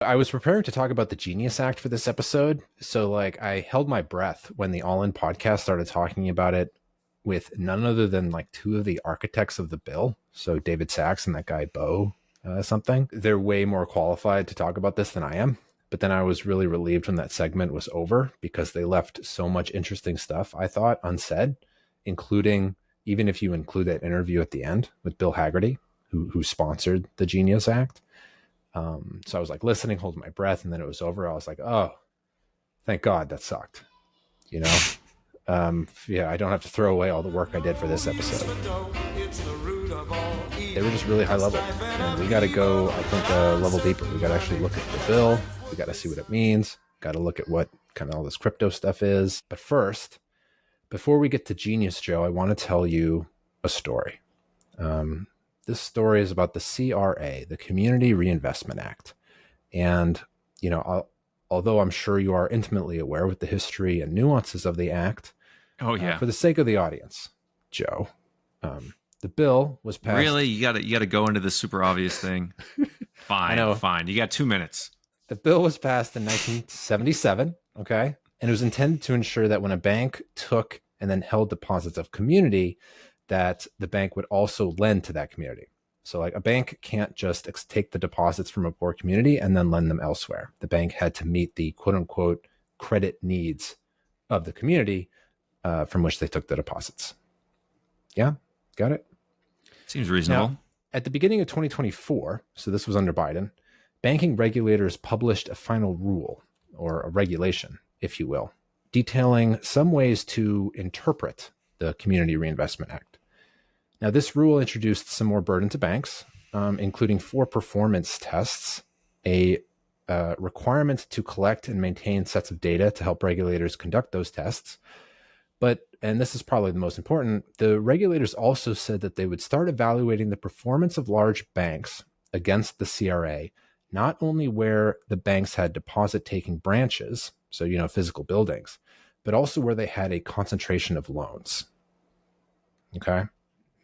I was preparing to talk about the Genius Act for this episode. So, like, I held my breath when the All In podcast started talking about it with none other than like two of the architects of the bill. So, David Sachs and that guy, Bo something. They're way more qualified to talk about this than I am. But then I was really relieved when that segment was over because they left so much interesting stuff, I thought, unsaid, including, even if you include that interview at the end with Bill Haggerty, who sponsored the Genius Act. So I was like listening, holding my breath, and then it was over. I was like, oh, thank God that sucked. You know? Yeah, I don't have to throw away all the work I did for this episode. They were just really high level. And we got to go, I think, a level deeper. We got to actually look at the bill. We got to see what it means. Got to look at what kind of all this crypto stuff is. But first, before we get to Genius, Joe, I want to tell you a story. This story is about the CRA, the Community Reinvestment Act. And, you know, although I'm sure you are intimately aware with the history and nuances of the act, for the sake of the audience, Joe, the bill was passed. Really? You gotta go into this super obvious thing. Fine. You got 2 minutes. The bill was passed in 1977, okay? And it was intended to ensure that when a bank took and then held deposits of community, that the bank would also lend to that community. So like a bank can't just take the deposits from a poor community and then lend them elsewhere. The bank had to meet the quote unquote credit needs of the community from which they took the deposits. Yeah, got it? Seems reasonable. Now, at the beginning of 2024, so this was under Biden, banking regulators published a final rule, or a regulation, if you will, detailing some ways to interpret the Community Reinvestment Act. Now, this rule introduced some more burden to banks, including 4 performance tests, a requirement to collect and maintain sets of data to help regulators conduct those tests. But, and this is probably the most important, the regulators also said that they would start evaluating the performance of large banks against the CRA, not only where the banks had deposit-taking branches, so, you know, physical buildings, but also where they had a concentration of loans. Okay?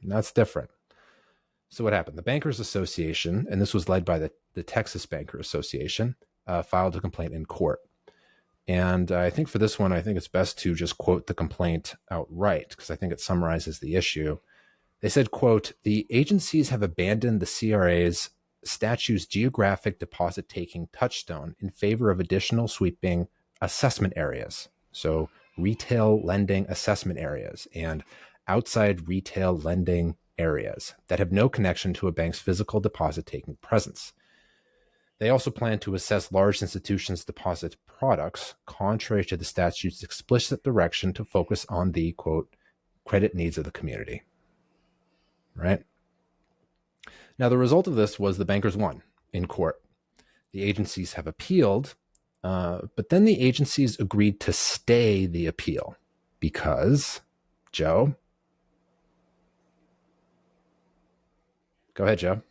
And that's different. So what happened? The Bankers Association, and this was led by the Texas Banker Association, filed a complaint in court. And I think for this one, I think it's best to just quote the complaint outright, because I think it summarizes the issue. They said, quote, "The agencies have abandoned the CRA's statute's geographic deposit-taking touchstone in favor of additional sweeping assessment areas." So retail lending assessment areas and outside retail lending areas that have no connection to a bank's physical deposit-taking presence. They also plan to assess large institutions' deposit products, contrary to the statute's explicit direction to focus on the, quote, credit needs of the community. Right? Now, the result of this was the bankers won in court. The agencies have appealed, but then the agencies agreed to stay the appeal because, Joe? Go ahead, Joe.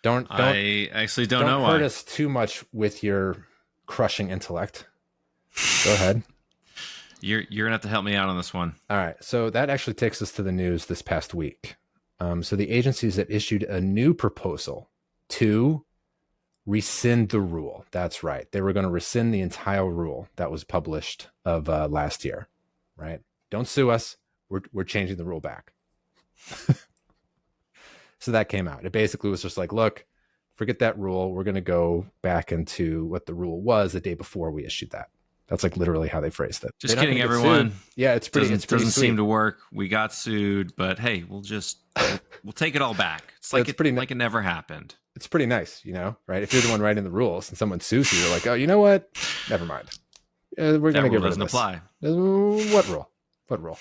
I actually don't know why. Don't hurt us too much with your crushing intellect. Go ahead. You're gonna have to help me out on this one. All right. So that actually takes us to the news this past week. So the agencies have issued a new proposal to rescind the rule. That's right. They were going to rescind the entire rule that was published of last year. Right? Don't sue us. We're changing the rule back. So that came out. It basically was just like, look, forget that rule. We're going to go back into what the rule was the day before we issued that. That's like literally how they phrased it. Just kidding, everyone. Yeah, it's pretty. Doesn't seem to work. We got sued, but hey, we'll take it all back. It's like like it never happened. It's pretty nice, you know, right? If you're the one writing the rules and someone sues you, you're like, oh, you know what? Never mind. We're going to get rid of this. Doesn't apply. What rule? What rule?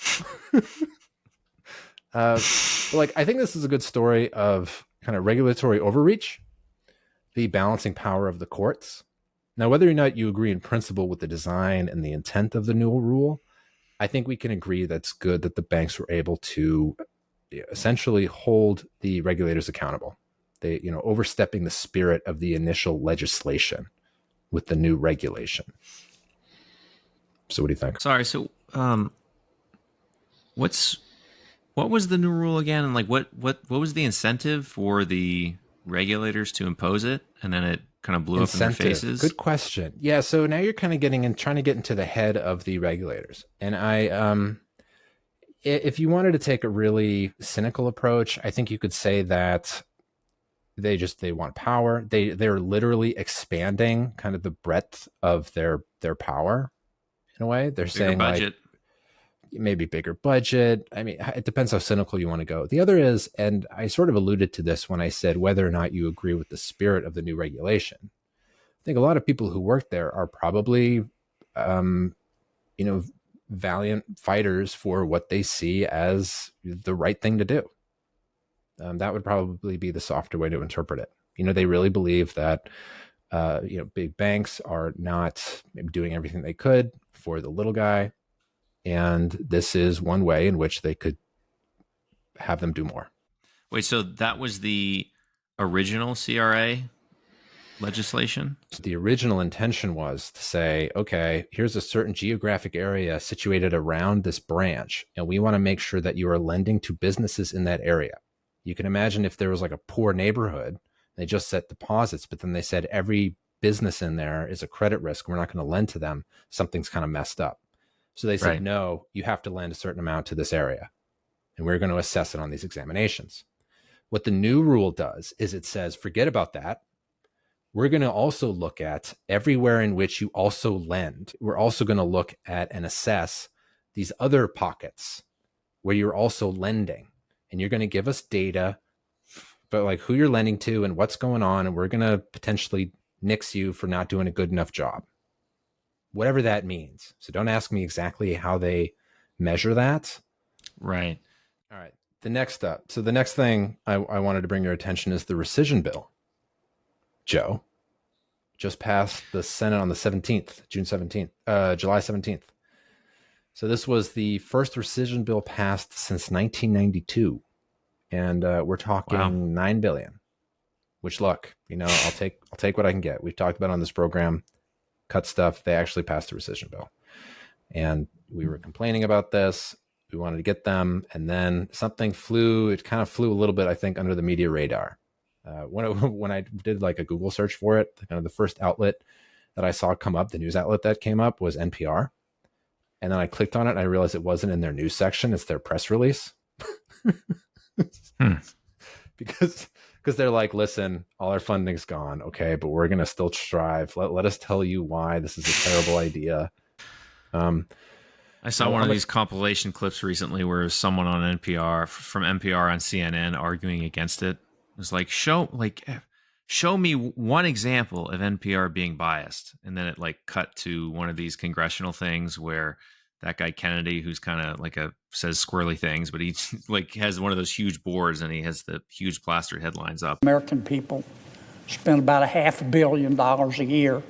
Like, I think this is a good story of kind of regulatory overreach, the balancing power of the courts. Now, whether or not you agree in principle with the design and the intent of the new rule, I think we can agree that's good that the banks were able to essentially hold the regulators accountable. They, you know, overstepping the spirit of the initial legislation with the new regulation. So what do you think? Sorry. So, what was the new rule again? And like, what was the incentive for the regulators to impose it, and then it kind of blew up in their faces? Good question. Yeah, so now you're kind of trying to get into the head of the regulators. And if you wanted to take a really cynical approach, I think you could say that they want power. They're literally expanding kind of the breadth of their power in a way. They're bigger saying budget. Like maybe bigger budget. I mean, it depends how cynical you want to go. The other is, and I sort of alluded to this when I said whether or not you agree with the spirit of the new regulation. I think a lot of people who work there are probably, valiant fighters for what they see as the right thing to do. That would probably be the softer way to interpret it. They really believe that, big banks are not doing everything they could for the little guy. And this is one way in which they could have them do more. Wait, so that was the original CRA legislation? So the original intention was to say, okay, here's a certain geographic area situated around this branch, and we want to make sure that you are lending to businesses in that area. You can imagine if there was like a poor neighborhood, they just set deposits, but then they said every business in there is a credit risk. We're not going to lend to them. Something's kind of messed up. So they said, no, you have to lend a certain amount to this area, and we're going to assess it on these examinations. What the new rule does is it says, forget about that. We're going to also look at everywhere in which you also lend. We're also going to look at and assess these other pockets where you're also lending. And you're going to give us data about like who you're lending to and what's going on. And we're going to potentially nix you for not doing a good enough job. Whatever that means. So don't ask me exactly how they measure that. Right. All right. The next up. So the next thing I wanted to bring your attention is the Rescission Bill. Joe, just passed the Senate on the 17th, July 17th. So this was the first rescission bill passed since 1992. And we're talking $9 billion, which look, I'll take what I can get. We've talked about on this program, cut stuff. They actually passed the rescission bill. And we were complaining about this. We wanted to get them. And then something flew. It kind of flew a little bit, I think, under the media radar. When I did like a Google search for it, kind of the first outlet that I saw come up, the news outlet that came up was NPR. And then I clicked on it and I realized it wasn't in their news section. It's their press release. Because they're like, listen, all our funding's gone. Okay, but we're going to still strive. Let us tell you why this is a terrible idea. I saw one of these compilation clips recently where someone on NPR from NPR on CNN arguing against it. It was like, show me one example of NPR being biased. And then it like cut to one of these congressional things where that guy Kennedy, who's kind of like says squirrely things, but he like has one of those huge boards and he has the huge plastered headlines up. American people spend about $500 million a year,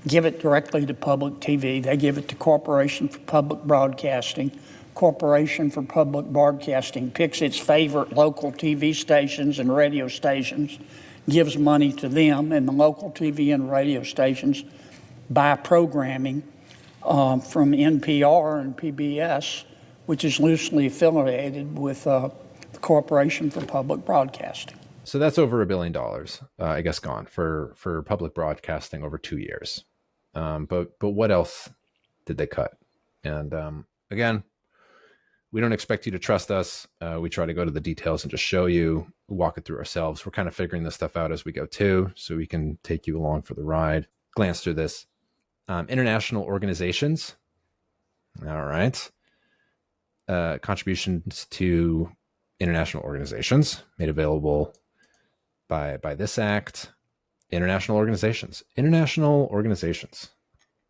give it directly to public TV. They give it to Corporation for Public Broadcasting. Corporation for Public Broadcasting picks its favorite local TV stations and radio stations, gives money to them, and the local TV and radio stations buy programming from NPR and PBS, which is loosely affiliated with the Corporation for Public Broadcasting. So that's over $1 billion, I guess, gone for public broadcasting over 2 years. But what else did they cut? And again, we don't expect you to trust us. We try to go to the details and just show you, walk it through ourselves. We're kind of figuring this stuff out as we go too, so we can take you along for the ride. Glance through this. International organizations. All right. Contributions to international organizations made available by this act. International organizations.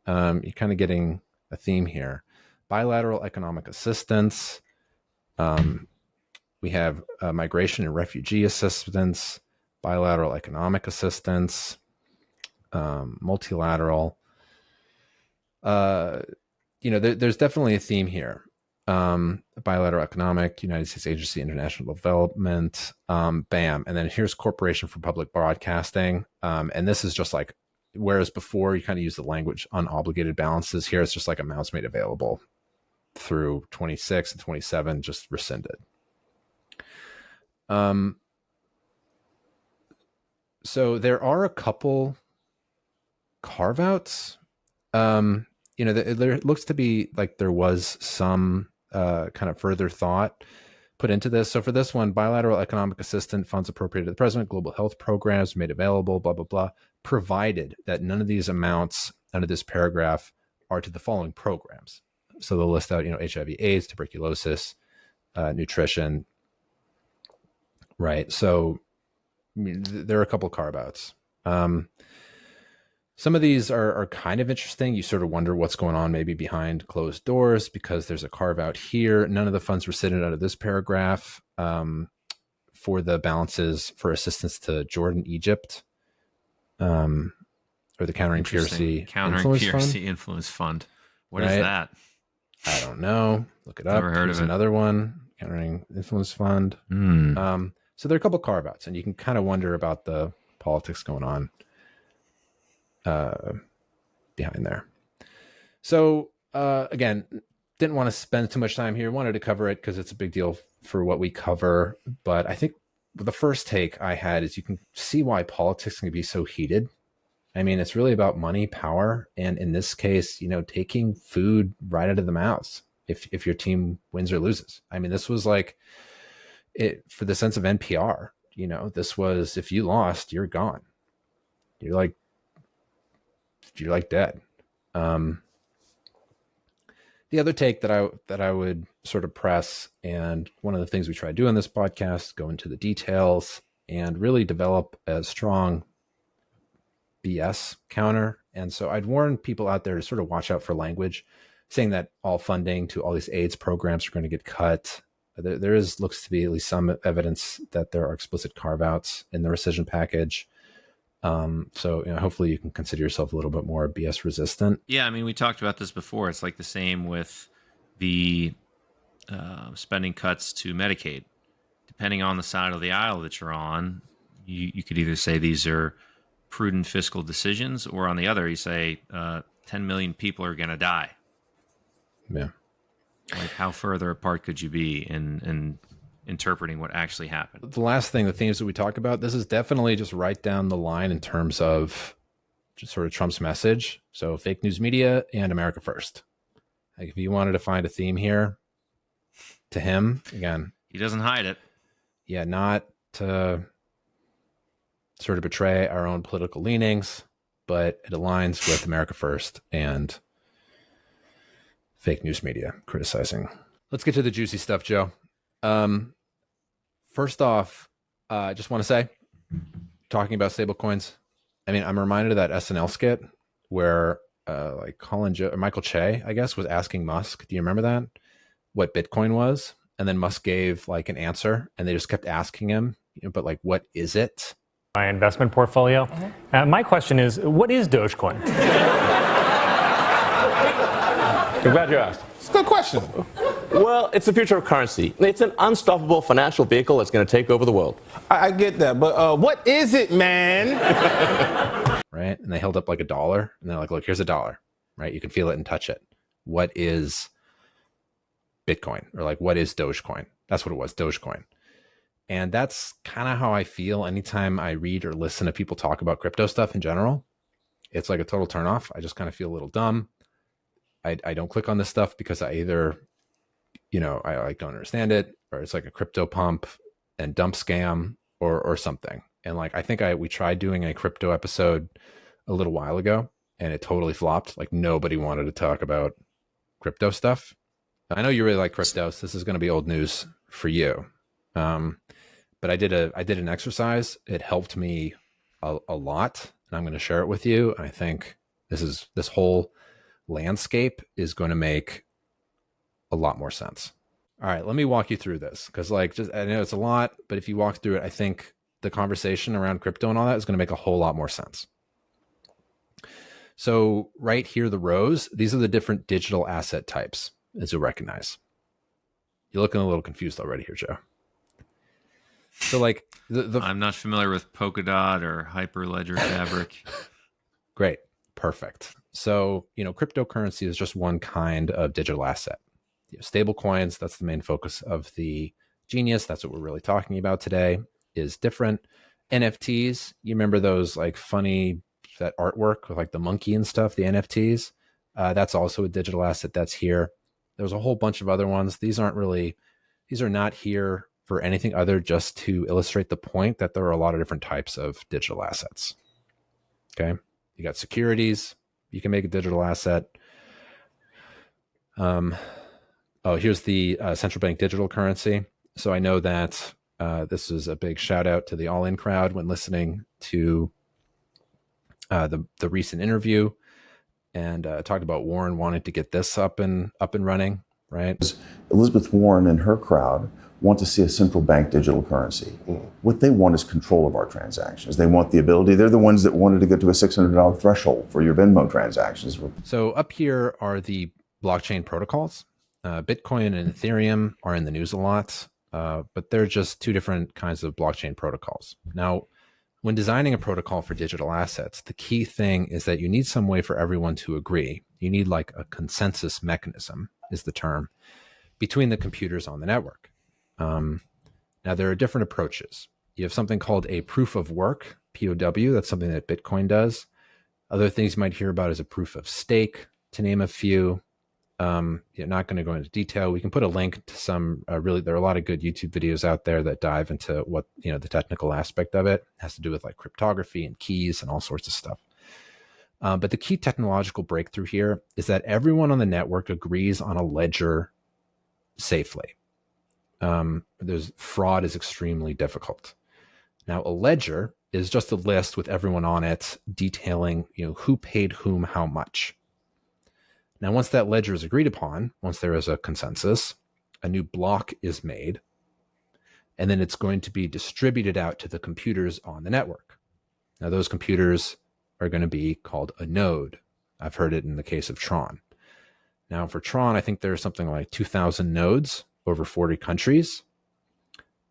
You're kind of getting a theme here. Bilateral economic assistance. We have migration and refugee assistance, bilateral economic assistance, multilateral. There's definitely a theme here. Bilateral economic, United States Agency International Development, BAM. And then here's Corporation for Public Broadcasting. And this is just like, whereas before you kind of use the language unobligated balances, here it's just like amounts made available through 26 and 27, just rescinded. So there are a couple carve outs. There looks to be like there was some kind of further thought put into this. So for this one, bilateral economic assistance funds appropriated to the president, global health programs made available, blah, blah, blah, provided that none of these amounts under this paragraph are to the following programs. So they'll list out, HIV, AIDS, tuberculosis, nutrition, right? So there are a couple carve outs. Some of these are kind of interesting. You sort of wonder what's going on maybe behind closed doors because there's a carve out here. None of the funds were sitting out of this paragraph for the balances for assistance to Jordan, Egypt, or the Countering Piracy Influence Fund. What is that? I don't know. Look it up. Never heard There's of it. Another one, Countering Influence Fund. So there are a couple carve outs, and you can kind of wonder about the politics going on behind there. So again, didn't want to spend too much time here. Wanted to cover it because it's a big deal for what we cover. But I think the first take I had is you can see why politics can be so heated. I mean, it's really about money, power, and in this case, taking food right out of the mouths if your team wins or loses. I mean, this was like it for the sense of NPR. This was if you lost, you're gone. You're like dead. The other take that I would sort of press, and one of the things we try to do on this podcast, go into the details and really develop a strong BS counter. And so I'd warn people out there to sort of watch out for language saying that all funding to all these AIDS programs are going to get cut. There looks to be at least some evidence that there are explicit carve outs in the rescission package. So hopefully you can consider yourself a little bit more BS resistant. Yeah, I mean, we talked about this before. It's like the same with the spending cuts to Medicaid. Depending on the side of the aisle that you're on, you could either say these are prudent fiscal decisions, or on the other, you say 10 million people are going to die. Yeah. Like, how further apart could you be in interpreting what actually happened? The last thing, the themes that we talk about, this is definitely just right down the line in terms of just sort of Trump's message. So fake news media and America first. Like if you wanted to find a theme here to him, again, he doesn't hide it. Yeah, not to sort of betray our own political leanings, but it aligns with America first and fake news media criticizing. Let's get to the juicy stuff, Joe. First off, I just want to say, talking about stablecoins, I mean, I'm reminded of that SNL skit where like Michael Che, I guess, was asking Musk, do you remember that? What Bitcoin was? And then Musk gave like an answer and they just kept asking him, but like, what is it? My investment portfolio. My question is, what is Dogecoin? I'm glad you asked. It's a good question. Well, it's the future of currency. It's an unstoppable financial vehicle that's going to take over the world. I get that, but what is it, man? Right? And they held up like $1 and they're like, look, here's $1, right? You can feel it and touch it. What is Bitcoin? Or like, what is Dogecoin? That's what it was, Dogecoin. And that's kind of how I feel anytime I read or listen to people talk about crypto stuff in general. It's like a total turnoff. I just kind of feel a little dumb. I don't click on this stuff because I either, I like don't understand it, or it's like a crypto pump and dump scam or something. And like, I think we tried doing a crypto episode a little while ago and it totally flopped. Like nobody wanted to talk about crypto stuff. I know you really like crypto, so this is going to be old news for you. But I did an exercise. It helped me a lot, and I'm going to share it with you. I think this whole landscape is going to make a lot more sense. All right, let me walk you through this because I know it's a lot, but if you walk through it, I think the conversation around crypto and all that is going to make a whole lot more sense. So right here, the rows, these are the different digital asset types, as you'll recognize. You're looking a little confused already here, Joe. So like I'm not familiar with Polkadot or Hyperledger Fabric. Great. Perfect. So, cryptocurrency is just one kind of digital asset. Stable coins, that's the main focus of the Genius. That's what we're really talking about today, is different. NFTs, you remember those like funny, that artwork with like the monkey and stuff, the NFTs? That's also a digital asset that's here. There's a whole bunch of other ones. These are not here for anything other just to illustrate the point that there are a lot of different types of digital assets. Okay. You got securities. You can make a digital asset. Here's the central bank digital currency. So I know that this is a big shout out to the All In crowd when listening to the recent interview, and talked about Warren wanting to get this up and running, right? Elizabeth Warren and her crowd want to see a central bank digital currency. What they want is control of our transactions. They want the ability, they're the ones that wanted to get to a $600 threshold for your Venmo transactions. So up here are the blockchain protocols. Bitcoin and Ethereum are in the news a lot, but they're just two different kinds of blockchain protocols. Now, when designing a protocol for digital assets, the key thing is that you need some way for everyone to agree. You need like a consensus mechanism, is the term, between the computers on the network. Now, there are different approaches. You have something called a proof of work, POW. That's something that Bitcoin does. Other things you might hear about is a proof of stake, to name a few. You're not going to go into detail. We can put a link to some there are a lot of good YouTube videos out there that dive into what, the technical aspect of it. It has to do with like cryptography and keys and all sorts of stuff. But the key technological breakthrough here is that everyone on the network agrees on a ledger safely. Fraud is extremely difficult. Now, a ledger is just a list with everyone on it detailing, who paid whom how much. Now, once that ledger is agreed upon, once there is a consensus, a new block is made, and then it's going to be distributed out to the computers on the network. Now, those computers are going to be called a node. I've heard it in the case of Tron. Now, for Tron, I think there's something like 2,000 nodes over 40 countries.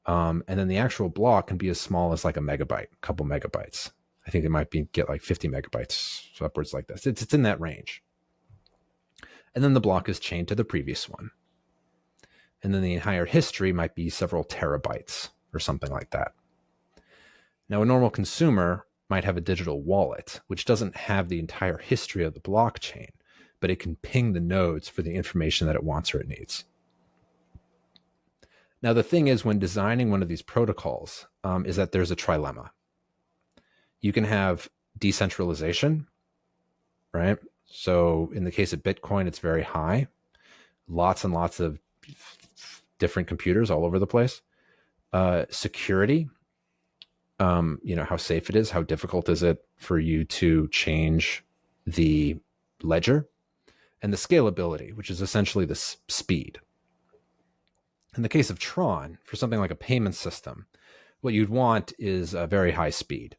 And then the actual block can be as small as like a megabyte, a couple megabytes. I think it might get like 50 megabytes, so upwards like this. It's in that range. And then the block is chained to the previous one. And then the entire history might be several terabytes or something like that. Now, a normal consumer might have a digital wallet, which doesn't have the entire history of the blockchain, but it can ping the nodes for the information that it wants or it needs. Now, the thing is, when designing one of these protocols, is that there's a trilemma. You can have decentralization, right? So in the case of Bitcoin, it's very high, lots and lots of different computers all over the place. Security, how safe it is, how difficult is it for you to change the ledger, and the scalability, which is essentially the speed. In the case of Tron, for something like a payment system, what you'd want is a very high speed.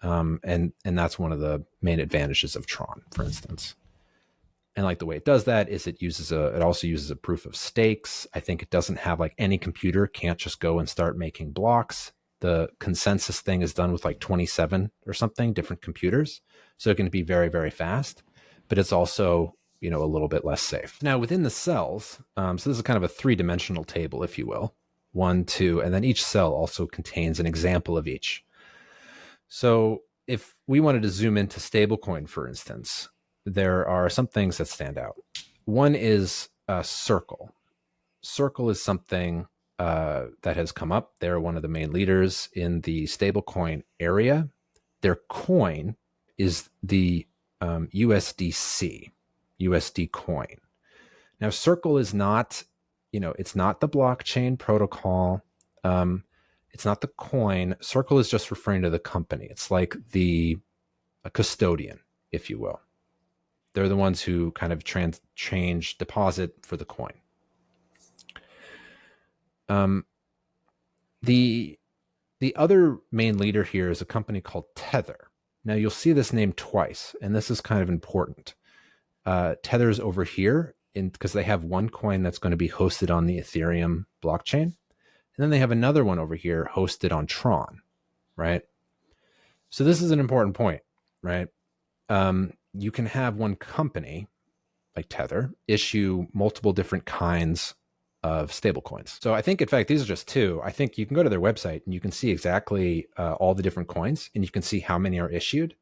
And that's one of the main advantages of Tron, for instance. And like the way it does that is it also uses a proof of stakes. I think it doesn't have like any computer can't just go and start making blocks. The consensus thing is done with like 27 or something different computers. So it can be very, very fast, but it's also, a little bit less safe. Now within the cells, so this is kind of a 3-dimensional table, if you will, 1, 2, and then each cell also contains an example of each. So if we wanted to zoom into stablecoin, for instance, there are some things that stand out. One is Circle. Circle is something that has come up. They're one of the main leaders in the stablecoin area. Their coin is the USD coin. Now, Circle is not, it's not the blockchain protocol. It's not the coin. Circle is just referring to the company. It's like a custodian, if you will. They're the ones who kind of change deposit for the coin. The other main leader here is a company called Tether. Now you'll see this name twice, and this is kind of important. Tether's over here because they have one coin that's going to be hosted on the Ethereum blockchain. And then they have another one over here hosted on Tron, right? So this is an important point, right? You can have one company like Tether issue multiple different kinds of stablecoins. So I think, in fact, these are just two. I think you can go to their website and you can see exactly all the different coins, and you can see how many are issued.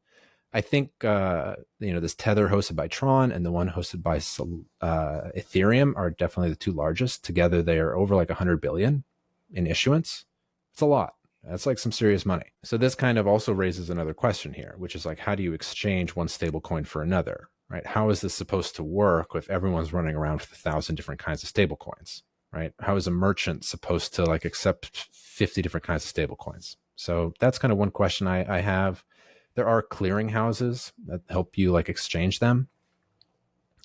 I think this Tether hosted by Tron and the one hosted by Ethereum are definitely the two largest. Together, they are over like 100 billion in issuance. It's a lot. That's like some serious money. So this kind of also raises another question here, which is like, how do you exchange one stable coin for another, right? How is this supposed to work if everyone's running around with 1,000 different kinds of stable coins, right? How is a merchant supposed to like accept 50 different kinds of stable coins? So that's kind of one question I have. There are clearing houses that help you like exchange them.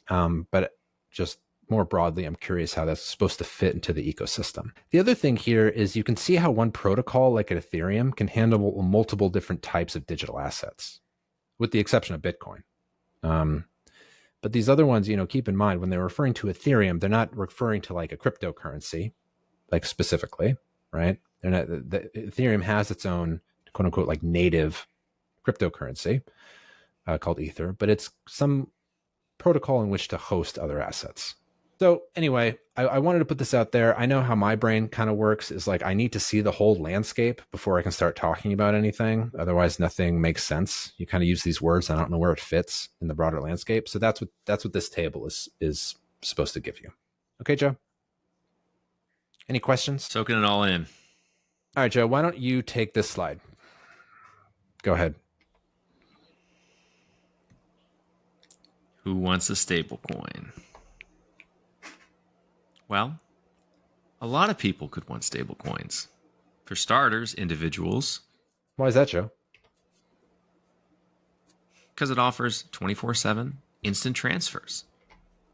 But just more broadly, I'm curious how that's supposed to fit into the ecosystem. The other thing here is you can see how one protocol like at Ethereum can handle multiple different types of digital assets, with the exception of Bitcoin. But these other ones, keep in mind when they're referring to Ethereum, they're not referring to like a cryptocurrency, like specifically, right? They're not. Ethereum has its own quote unquote like native cryptocurrency called Ether, but it's some protocol in which to host other assets. So anyway, I wanted to put this out there. I know how my brain kind of works is like, I need to see the whole landscape before I can start talking about anything. Otherwise nothing makes sense. You kind of use these words. I don't know where it fits in the broader landscape. So that's what this table is supposed to give you. Okay, Joe? Any questions? Soaking it all in. All right, Joe, why don't you take this slide? Go ahead. Who wants a stable coin? Well, a lot of people could want stable coins. For starters, individuals. Why is that, Joe? Because it offers 24/7 instant transfers.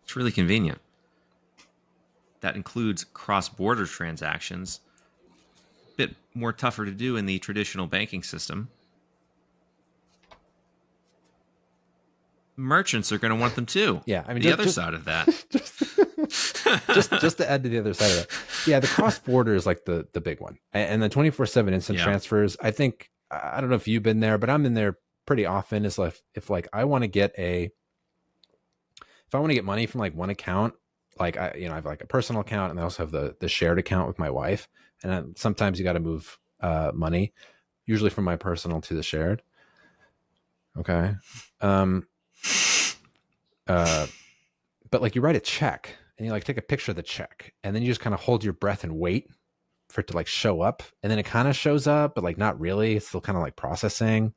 It's really convenient. That includes cross-border transactions. A bit more tougher to do in the traditional banking system. Merchants are going to want them too. Yeah, I mean, the other side of that. just to add to the other side of that. Yeah, the cross-border is like the big one. And the 24/7 instant transfers, I think, I don't know if you've been there, but I'm in there pretty often. Is like if like I want to get money from like one account, like I have like a personal account and I also have the shared account with my wife. And sometimes you got to move money, usually from my personal to the shared. Okay. But like you write a check and you like take a picture of the check and then you just kind of hold your breath and wait for it to like show up, and then it kind of shows up, but like not really. It's still kind of like processing.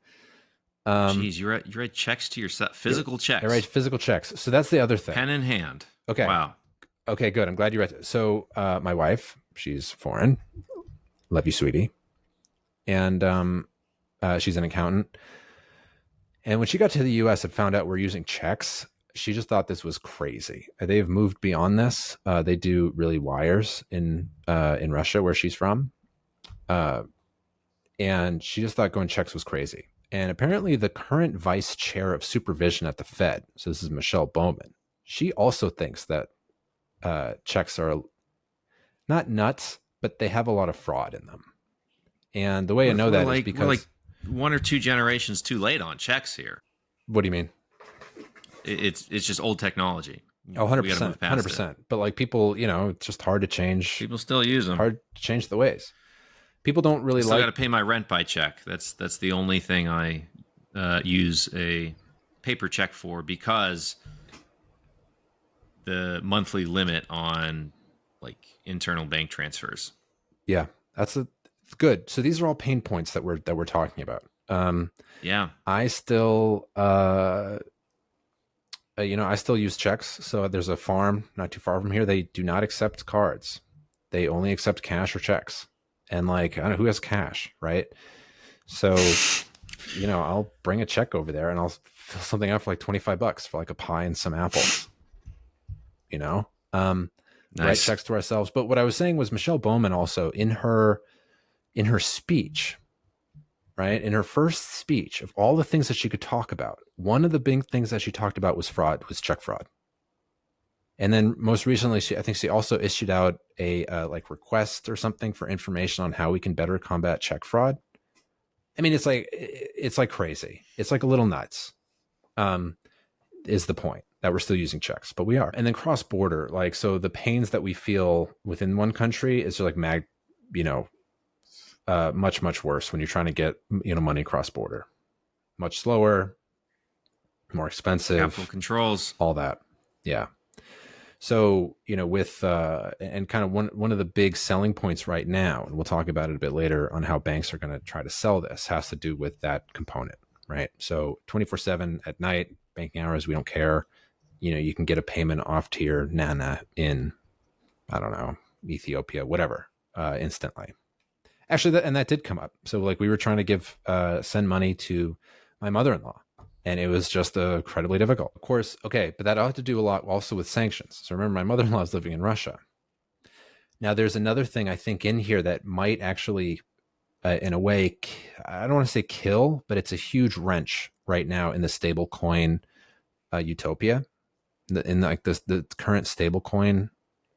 Jeez, you write checks to yourself, physical checks. I write physical checks. So that's the other thing. Pen in hand. Okay. Wow. Okay, good. I'm glad you read it. So my wife, she's foreign. Love you, sweetie. And she's an accountant. And when she got to the US and found out we're using checks, she just thought this was crazy. They've moved beyond this. They do really wires in Russia, where she's from. And she just thought going checks was crazy. And apparently the current vice chair of supervision at the Fed, so this is Michelle Bowman, she also thinks that checks are not nuts, but they have a lot of fraud in them. And the way I know that is because... We're like 1 or 2 generations too late on checks here. What do you mean? It's just old technology. Oh, 100%. 100%. But like people, it's just hard to change. People still use them. Hard to change the ways. People don't really I got to pay my rent by check. That's the only thing I use a paper check for, because the monthly limit on like internal bank transfers. Yeah, that's good. So these are all pain points that we're talking about. Yeah, I still I still use checks. So there's a farm not too far from here. They do not accept cards. They only accept cash or checks. And like, I don't know who has cash, right? So, I'll bring a check over there and I'll fill something out for like $25 for like a pie and some apples, Nice. Write checks to ourselves. But what I was saying was Michelle Bowman also in her speech, right? In her first speech, of all the things that she could talk about, one of the big things that she talked about was check fraud. And then most recently, I think she also issued out a like request or something for information on how we can better combat check fraud. I mean, it's like crazy. It's like a little nuts, is the point. that we're still using checks, but we are. And then cross border, like, so the pains that we feel within one country is like much, much worse when you're trying to get, money cross border. Much slower, more expensive. Capital controls. All that. Yeah. So, with, and kind of one of the big selling points right now, and we'll talk about it a bit later on how banks are going to try to sell this, has to do with that component, right? So 24/7 at night, banking hours, we don't care. You can get a payment off to your Nana in, I don't know, Ethiopia, whatever, instantly. Actually, that did come up. So like we were trying to send money to my mother-in-law, and it was just incredibly difficult. Of course, okay, but that ought to do a lot also with sanctions. So remember, my mother-in-law is living in Russia. Now, there's another thing I think in here that might actually, in a way, I don't want to say kill, but it's a huge wrench right now in the stablecoin utopia, in like the current stablecoin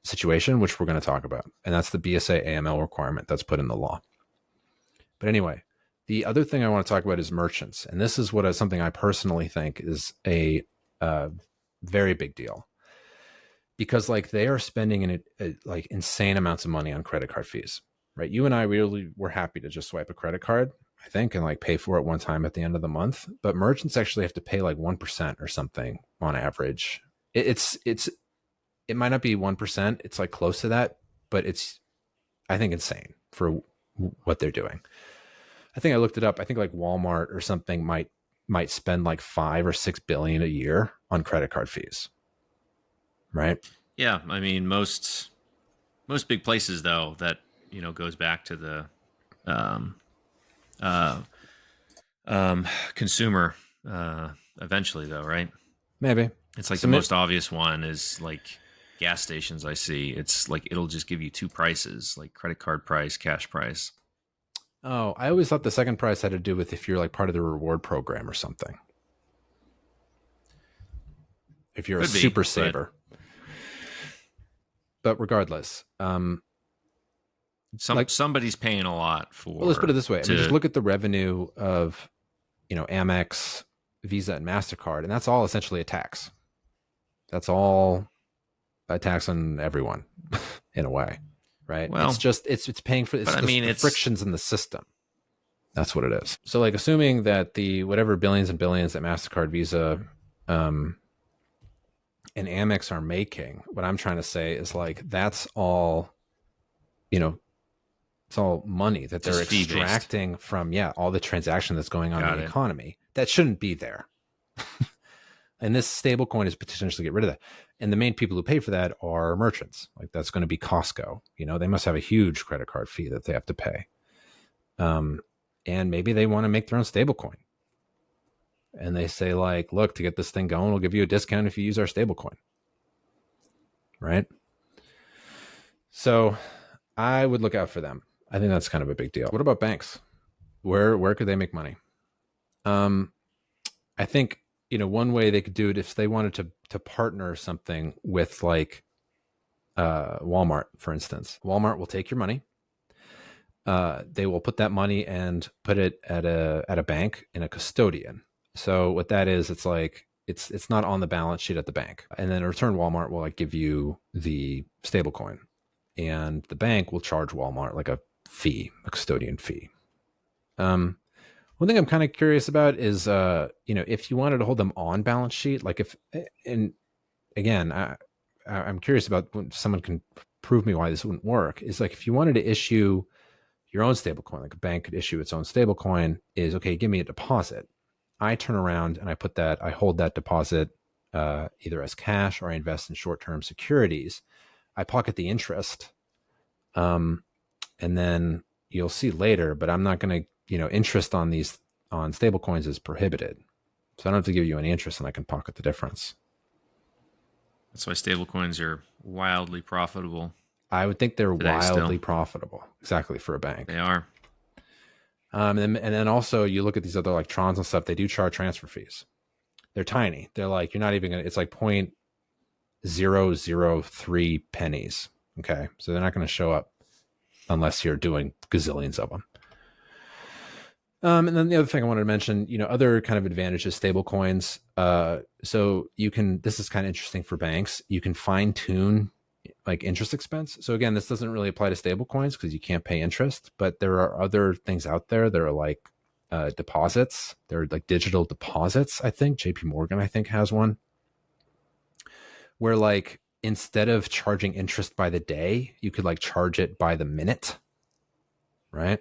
situation, which we're going to talk about. And that's the BSA AML requirement that's put in the law. But anyway, the other thing I want to talk about is merchants. And this is something I personally think is a very big deal, because like they are spending like insane amounts of money on credit card fees, right? You and I really were happy to just swipe a credit card, I think, and like pay for it one time at the end of the month. But merchants actually have to pay like 1% or something on average. It might not be 1%. It's like close to that, but it's, I think, insane for what they're doing. I think I looked it up. I think like Walmart or something might spend like 5 or 6 billion a year on credit card fees. Right? Yeah. I mean, most big places though, that, goes back to the, consumer, eventually though, right? Maybe. It's like the most obvious one is like gas stations I see. It's like, it'll just give you 2 prices, like credit card price, cash price. Oh, I always thought the second price had to do with if you're like part of the reward program or something. If you're a super saver. But regardless, somebody's paying a lot for. Well, let's put it this way. I mean, just look at the revenue of, Amex, Visa, and MasterCard, and that's all essentially a tax. That's all a tax on everyone, in a way, right? Well, it's just it's paying for it's frictions in the system. That's what it is. So, like, assuming that the whatever billions and billions that MasterCard, Visa, and Amex are making, what I'm trying to say is like that's all, it's all money that they're extracting from all the transaction that's going on in the economy that shouldn't be there. And this stablecoin is potentially get rid of that. And the main people who pay for that are merchants. Like that's going to be Costco. They must have a huge credit card fee that they have to pay. And maybe they want to make their own stablecoin. And they say like, look, to get this thing going, we'll give you a discount if you use our stablecoin. Right? So I would look out for them. I think that's kind of a big deal. What about banks? Where could they make money? I think, one way they could do it if they wanted to partner something with like Walmart, for instance. Walmart will take your money. They will put that money and put it at a bank in a custodian. So what that is, it's like it's not on the balance sheet at the bank. And then in return, Walmart will like give you the stablecoin, and the bank will charge Walmart like a custodian fee. One thing I'm kind of curious about is, if you wanted to hold them on balance sheet, like and again, I'm curious about when someone can prove me why this wouldn't work, is like if you wanted to issue your own stablecoin, like a bank could issue its own stablecoin, is okay, give me a deposit. I turn around and I hold that deposit either as cash or I invest in short-term securities. I pocket the interest. And then you'll see later, but I'm not going to, interest on stablecoins is prohibited. So I don't have to give you any interest and I can pocket the difference. That's why stablecoins are wildly profitable. I would think they're wildly profitable. Exactly, for a bank. They are. And then also you look at these other like Trons and stuff, they do charge transfer fees. They're tiny. They're like, you're not even going to, it's like 0.003 pennies. Okay. So they're not going to show up unless you're doing gazillions of them. And then the other thing I wanted to mention, other kind of advantages, stable coins. So this is kind of interesting for banks. You can fine tune like interest expense. So again, this doesn't really apply to stable coins because you can't pay interest, but there are other things out there that are like deposits. They're like digital deposits. I think JP Morgan, I think, has one where like instead of charging interest by the day, you could like charge it by the minute, right?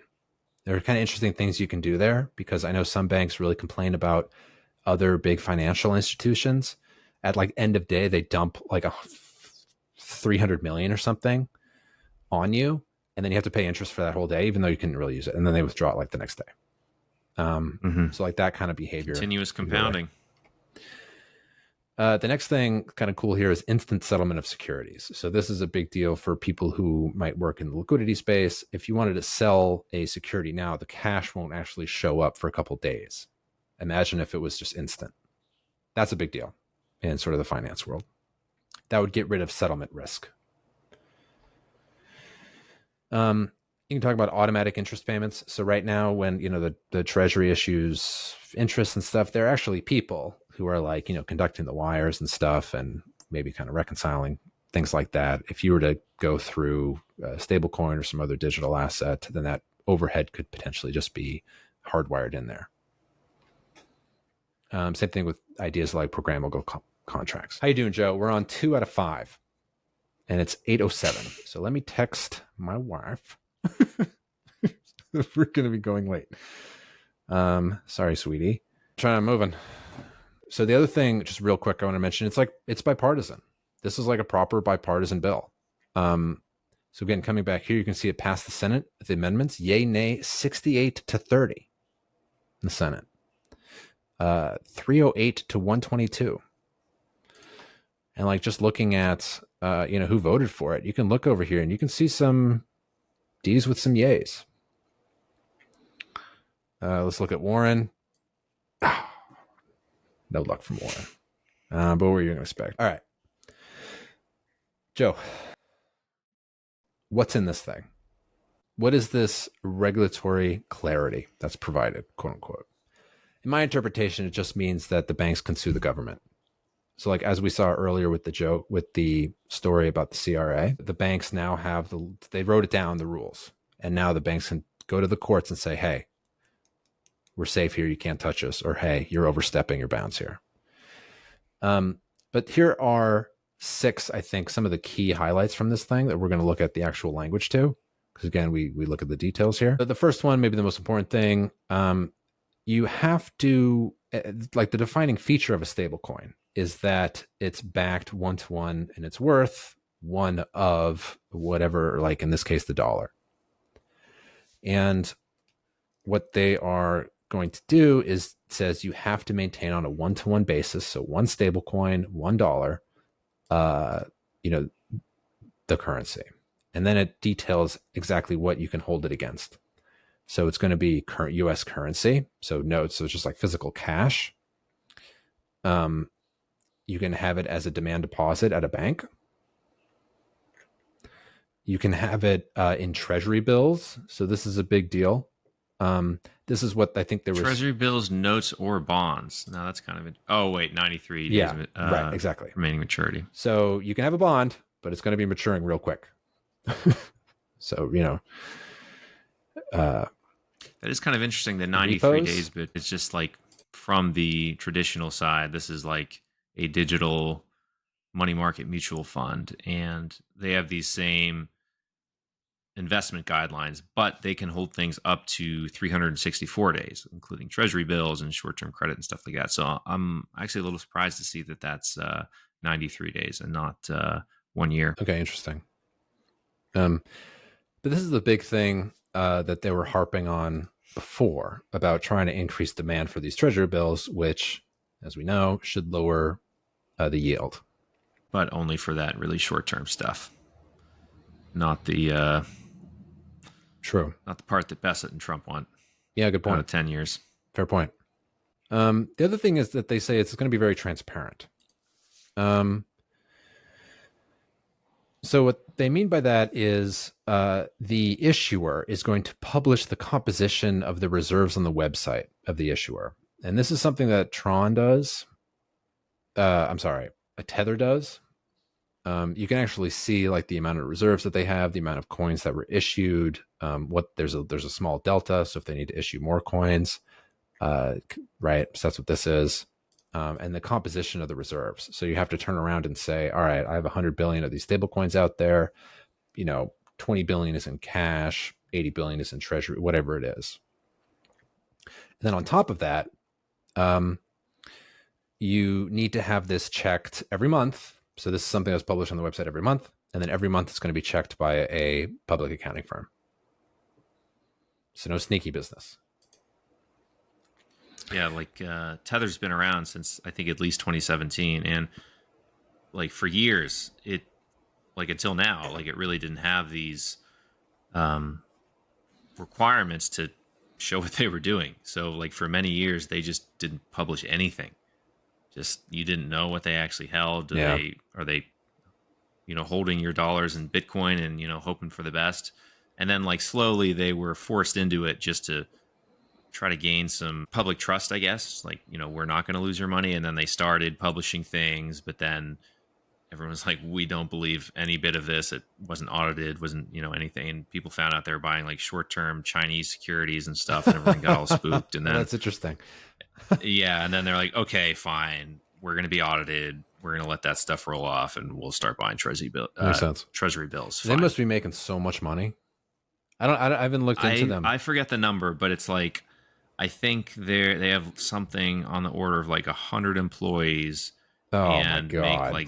There are kind of interesting things you can do there because I know some banks really complain about other big financial institutions. At like end of day, they dump like a 300 million or something on you, and then you have to pay interest for that whole day, even though you couldn't really use it. And then they withdraw it like the next day. So like that kind of behavior. Continuous compounding. The next thing kind of cool here is instant settlement of securities. So this is a big deal for people who might work in the liquidity space. If you wanted to sell a security now, the cash won't actually show up for a couple days. Imagine if it was just instant. That's a big deal in sort of the finance world. That would get rid of settlement risk. You can talk about automatic interest payments. So right now, when the Treasury issues interest and stuff, they're actually people who are like conducting the wires and stuff, and maybe kind of reconciling things like that. If you were to go through a stablecoin or some other digital asset, then that overhead could potentially just be hardwired in there. Same thing with ideas like programmable contracts. How you doing, Joe? We're on 2 out of 5, and it's 8:07. So let me text my wife. We're going to be going late. Sorry, sweetie. Moving. So the other thing, just real quick, I want to mention, it's bipartisan. This is like a proper bipartisan bill. So again, coming back here, you can see it passed the Senate. The amendments, yay, nay, 68-30 in the Senate. 308 to 122. And like just looking at, who voted for it, you can look over here and you can see some D's with some yays. Let's look at Warren. No luck from Warren. But what were you going to expect? All right. Joe, what's in this thing? What is this regulatory clarity that's provided, quote unquote? In my interpretation, it just means that the banks can sue the government. So like, as we saw earlier with the story about the CRA, the banks now have they wrote it down, the rules. And now the banks can go to the courts and say, hey, we're safe here. You can't touch us. Or, hey, you're overstepping your bounds here. But here are 6, I think, some of the key highlights from this thing that we're going to look at the actual language to. Because again, we look at the details here. But the first one, maybe the most important thing, you have to, like the defining feature of a stablecoin is that it's backed 1-to-1 and it's worth one of whatever, like in this case, the dollar. And what they are going to do is says you have to maintain on a 1-to-1 basis. So one stablecoin, $1, the currency. And then it details exactly what you can hold it against. So it's going to be current US currency. So notes, so it's just like physical cash. You can have it as a demand deposit at a bank. You can have it in treasury bills. So this is a big deal. This is what I think there was. Treasury bills, notes, or bonds. No, that's kind of it. Oh, wait, 93 days. Yeah, right, exactly. Remaining maturity. So you can have a bond, but it's going to be maturing real quick. So, that is kind of interesting, the 93 repos. days, but it's just like from the traditional side, this is like a digital money market mutual fund, and they have these same investment guidelines, but they can hold things up to 364 days, including treasury bills and short-term credit and stuff like that. So I'm actually a little surprised to see that that's 93 days and not 1 year. Okay, interesting. But this is the big thing that they were harping on before about trying to increase demand for these treasury bills, which, as we know, should lower the yield. But only for that really short-term stuff, not the True. Not the part that Bassett and Trump want. Yeah, good point. Out of 10 years. Fair point. The other thing is that they say it's going to be very transparent. So what they mean by that is the issuer is going to publish the composition of the reserves on the website of the issuer. And this is something that Tron does. Tether does. You can actually see like the amount of reserves that they have, the amount of coins that were issued. There's a small delta, so if they need to issue more coins, right? So that's what this is. And the composition of the reserves. So you have to turn around and say, all right, I have 100 billion of these stable coins out there. 20 billion is in cash, 80 billion is in treasury, whatever it is. And then on top of that, you need to have this checked every month. So this is something that's published on the website every month. And then every month it's going to be checked by a public accounting firm. So no sneaky business. Yeah, like Tether's been around since I think at least 2017, and like for years, until now, like it really didn't have these requirements to show what they were doing. So like for many years, they just didn't publish anything. Just you didn't know what they actually held. Are they holding your dollars in Bitcoin and hoping for the best? And then like slowly they were forced into it just to try to gain some public trust, I guess. Like, we're not going to lose your money. And then they started publishing things, but then everyone's like, we don't believe any bit of this. It wasn't audited, wasn't, anything. And people found out they were buying like short-term Chinese securities and stuff, and everything got all spooked. And then that's interesting. Yeah. And then they're like, okay, fine. We're going to be audited. We're going to let that stuff roll off and we'll start buying treasury bills. They must be making so much money. I haven't looked into them. I forget the number, but it's like, I think they have something on the order of like 100 employees and make like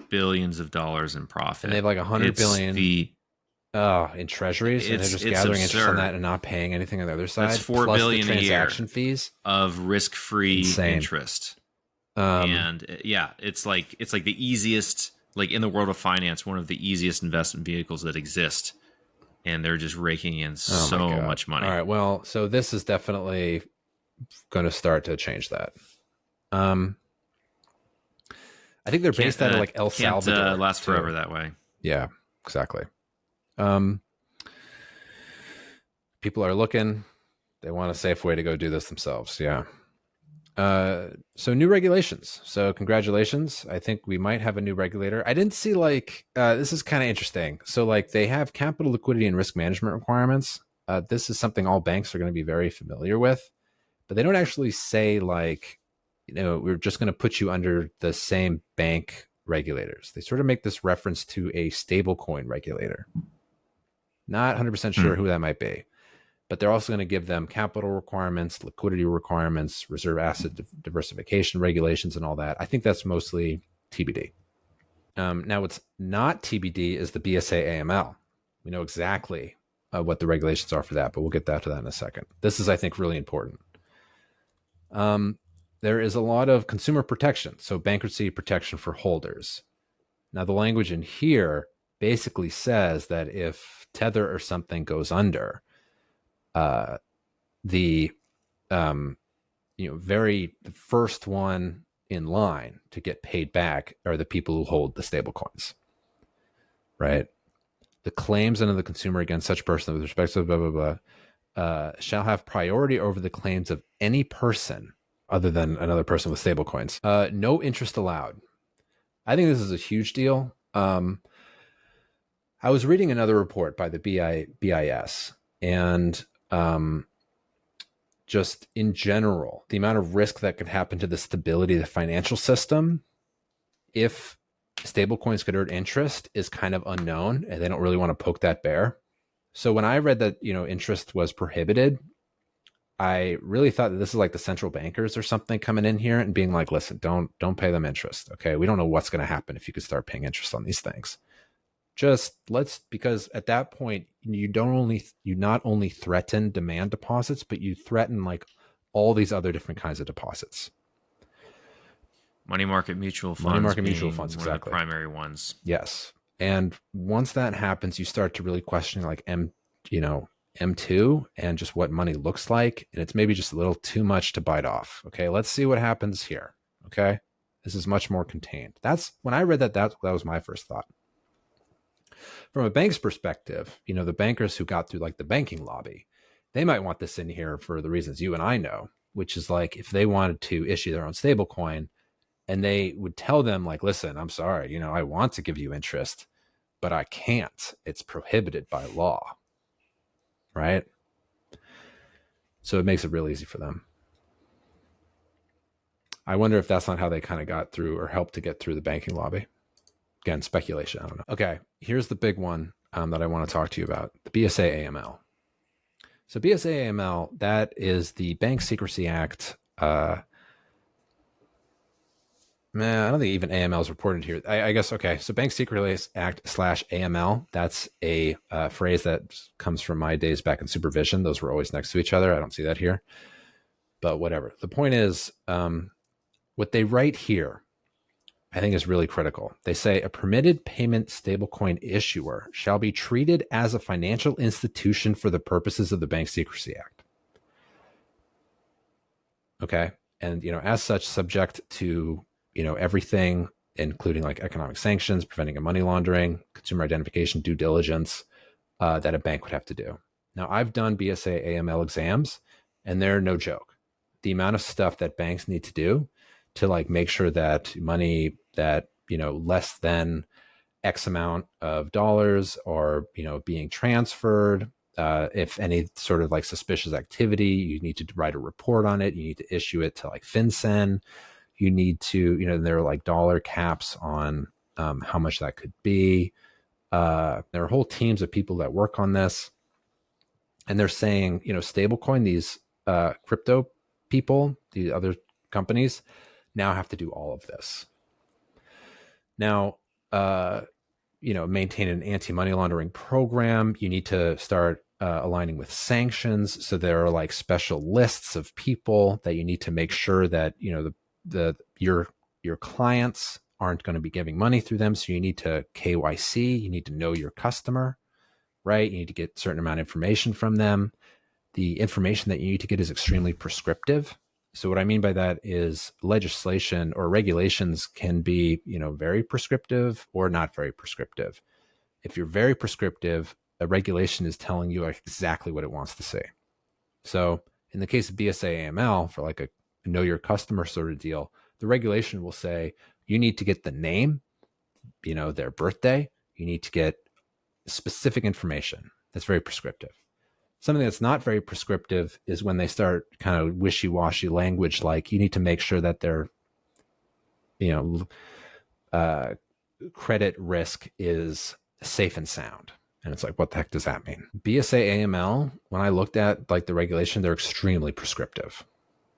billions of dollars in profit. And they have like 100 billion in treasuries, and they're just gathering interest on that and not paying anything on the other side. That's $4 billion the transaction a year fees of risk-free interest. And it's like the easiest, like in the world of finance, one of the easiest investment vehicles that exist. And they're just raking in so much money. All right. Well, so this is definitely going to start to change that. I think they're based out of like El Salvador. Can't last forever that way. Yeah, exactly. People are looking. They want a safe way to go do this themselves. Yeah. So new regulations. So congratulations. I think we might have a new regulator. I didn't see this is kind of interesting. So like they have capital liquidity and risk management requirements. This is something all banks are going to be very familiar with, but they don't actually say we're just going to put you under the same bank regulators. They sort of make this reference to a stablecoin regulator. Not 100% sure who that might be. But they're also going to give them capital requirements, liquidity requirements, reserve asset diversification regulations, and all that. I think that's mostly TBD. Now, what's not TBD is the BSA AML. We know exactly what the regulations are for that, but we'll get to that in a second. This is, I think, really important. There is a lot of consumer protection, so bankruptcy protection for holders. Now, the language in here basically says that if Tether or something goes under, the first one in line to get paid back are the people who hold the stable coins, right? The claims under the consumer against such person with respect to blah, blah, blah, shall have priority over the claims of any person other than another person with stable coins. No interest allowed. I think this is a huge deal. I was reading another report by the BIS, and just in general, the amount of risk that could happen to the stability of the financial system if stablecoins could earn interest is kind of unknown, and they don't really want to poke that bear. So when I read that, interest was prohibited, I really thought that this is like the central bankers or something coming in here and being like, listen, don't pay them interest. Okay. We don't know what's going to happen if you could start paying interest on these things. Because at that point, you not only threaten demand deposits, but you threaten like all these other different kinds of deposits. Money market mutual funds. Exactly. One of the primary ones. Yes. And once that happens, you start to really question like M2 and just what money looks like. And it's maybe just a little too much to bite off. Okay. Let's see what happens here. Okay. This is much more contained. That's when I read that was my first thought. From a bank's perspective, the bankers who got through like the banking lobby, they might want this in here for the reasons you and I know, which is like if they wanted to issue their own stablecoin and they would tell them like, listen, I'm sorry, I want to give you interest, but I can't. It's prohibited by law, right? So it makes it real easy for them. I wonder if that's not how they kind of got through or helped to get through the banking lobby. Again, speculation. I don't know. Okay, here's the big one that I want to talk to you about, the BSA AML. So BSA AML, that is the Bank Secrecy Act. I don't think even AML is reported here. I guess, okay, so Bank Secrecy Act / AML, that's a phrase that comes from my days back in supervision. Those were always next to each other. I don't see that here. But whatever. The point is, what they write here, I think is really critical. They say a permitted payment stablecoin issuer shall be treated as a financial institution for the purposes of the Bank Secrecy Act. Okay. And, as such, subject to, everything, including like economic sanctions, preventing of money laundering, consumer identification, due diligence, that a bank would have to do. Now, I've done BSA AML exams, and they're no joke. The amount of stuff that banks need to do to like make sure that money that, less than X amount of dollars or, being transferred, if any sort of like suspicious activity, you need to write a report on it. You need to issue it to like FinCEN. You need to, there are like dollar caps on how much that could be. There are whole teams of people that work on this. And they're saying, stablecoin, these crypto people, the other companies now have to do all of this. Now, maintain an anti-money laundering program. You need to start aligning with sanctions. So there are like special lists of people that you need to make sure that, your clients aren't going to be giving money through them. So you need to KYC, you need to know your customer, right? You need to get a certain amount of information from them. The information that you need to get is extremely prescriptive. So what I mean by that is legislation or regulations can be, very prescriptive or not very prescriptive. If you're very prescriptive, a regulation is telling you exactly what it wants to say. So in the case of BSA AML, for like a know your customer sort of deal, the regulation will say you need to get the name, their birthday. You need to get specific information. That's very prescriptive. Something that's not very prescriptive is when they start kind of wishy-washy language, like you need to make sure that their, credit risk is safe and sound. And it's like, what the heck does that mean? BSA AML, when I looked at like the regulation, they're extremely prescriptive.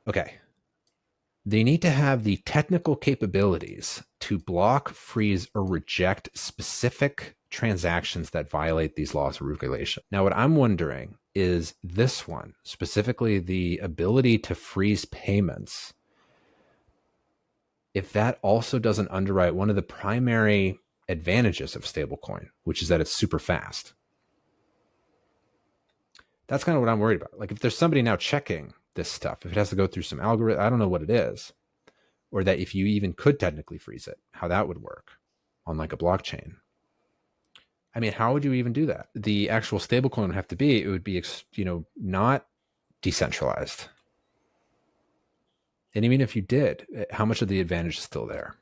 Okay. They need to have the technical capabilities to block, freeze, or reject specific transactions that violate these laws or regulation. Now, what I'm wondering is this one, specifically the ability to freeze payments, if that also doesn't underwrite one of the primary advantages of stablecoin, which is that it's super fast. That's kind of what I'm worried about. Like if there's somebody now checking this stuff, if it has to go through some algorithm, I don't know what it is, or that if you even could technically freeze it, how that would work on like a blockchain. I mean, how would you even do that? The actual stablecoin would have to be, it would be, not decentralized. And even if you did, how much of the advantage is still there?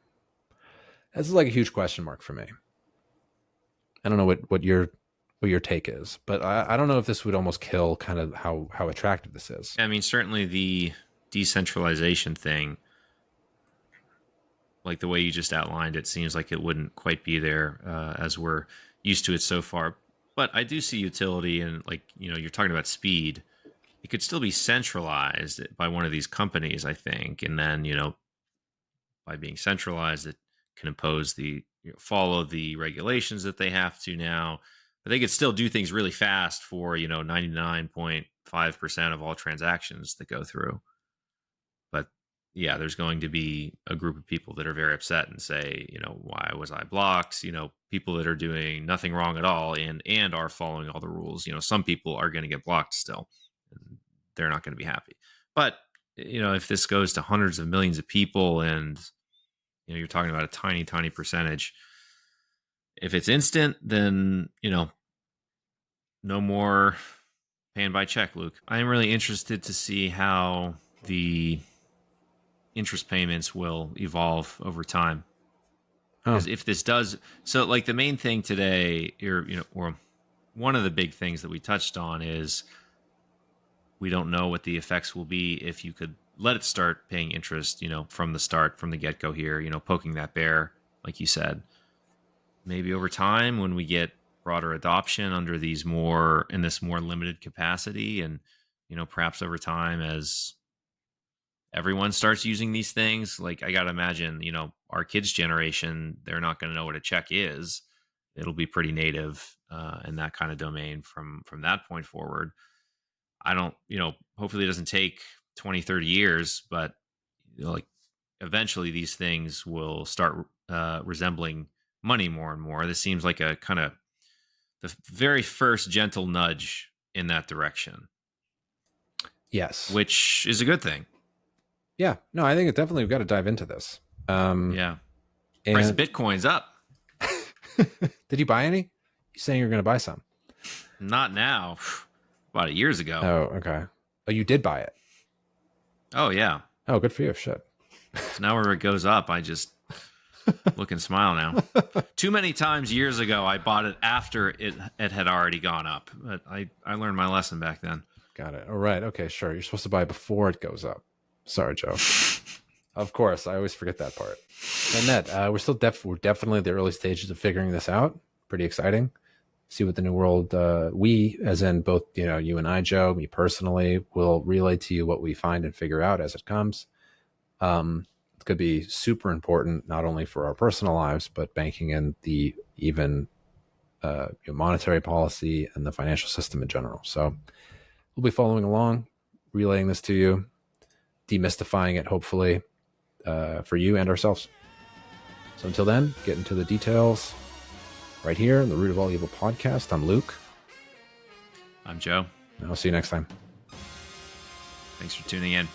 This is like a huge question mark for me. I don't know what your take is, but I don't know if this would almost kill kind of how attractive this is. I mean, certainly the decentralization thing, like the way you just outlined, it seems like it wouldn't quite be there as we're used to it so far. But I do see utility in, like, you're talking about speed. It could still be centralized by one of these companies, I think. And then, by being centralized, it can impose follow the regulations that they have to now. But they could still do things really fast for, 99.5% of all transactions that go through. But yeah, there's going to be a group of people that are very upset and say, why was I blocked? People that are doing nothing wrong at all and are following all the rules. Some people are going to get blocked still. And they're not going to be happy. But, if this goes to hundreds of millions of people and, you're talking about a tiny, tiny percentage, If it's instant, then, no more paying by check, Luke. I am really interested to see how the interest payments will evolve over time. Because if this does, so like the main thing today, or one of the big things that we touched on is we don't know what the effects will be if you could let it start paying interest, from the start, from the get-go here, poking that bear, like you said. Maybe over time when we get broader adoption under this more limited capacity, and perhaps over time as everyone starts using these things, like I gotta imagine our kids' generation, they're not going to know what a check is. It'll be pretty native in that kind of domain from that point forward. I don't, hopefully it doesn't take 20-30 years, but like eventually these things will start resembling money more and more. This seems like a kind of the very first gentle nudge in that direction. Yes. Which is a good thing. Yeah. No, I think definitely we've got to dive into this. Yeah. Price of Bitcoin's up. Did you buy any? You're saying you're going to buy some? Not now. About years ago. Oh, okay. Oh, you did buy it? Oh, yeah. Oh, good for you. Shit. So now where it goes up, I just look and smile now. Too many times years ago, I bought it after it had already gone up. But I learned my lesson back then. Got it. All right. Okay, sure. You're supposed to buy it before it goes up. Sorry, Joe. Of course. I always forget that part. And Ned, we're definitely at the early stages of figuring this out. Pretty exciting. See what the new world, we, as in both, you and I, Joe, me personally, will relay to you what we find and figure out as it comes. It could be super important, not only for our personal lives, but banking and the even monetary policy and the financial system in general. So we'll be following along, relaying this to you, demystifying it, hopefully, for you and ourselves. So until then, get into the details right here in the Root of All Evil podcast. I'm Luke. I'm Joe. And I'll see you next time. Thanks for tuning in.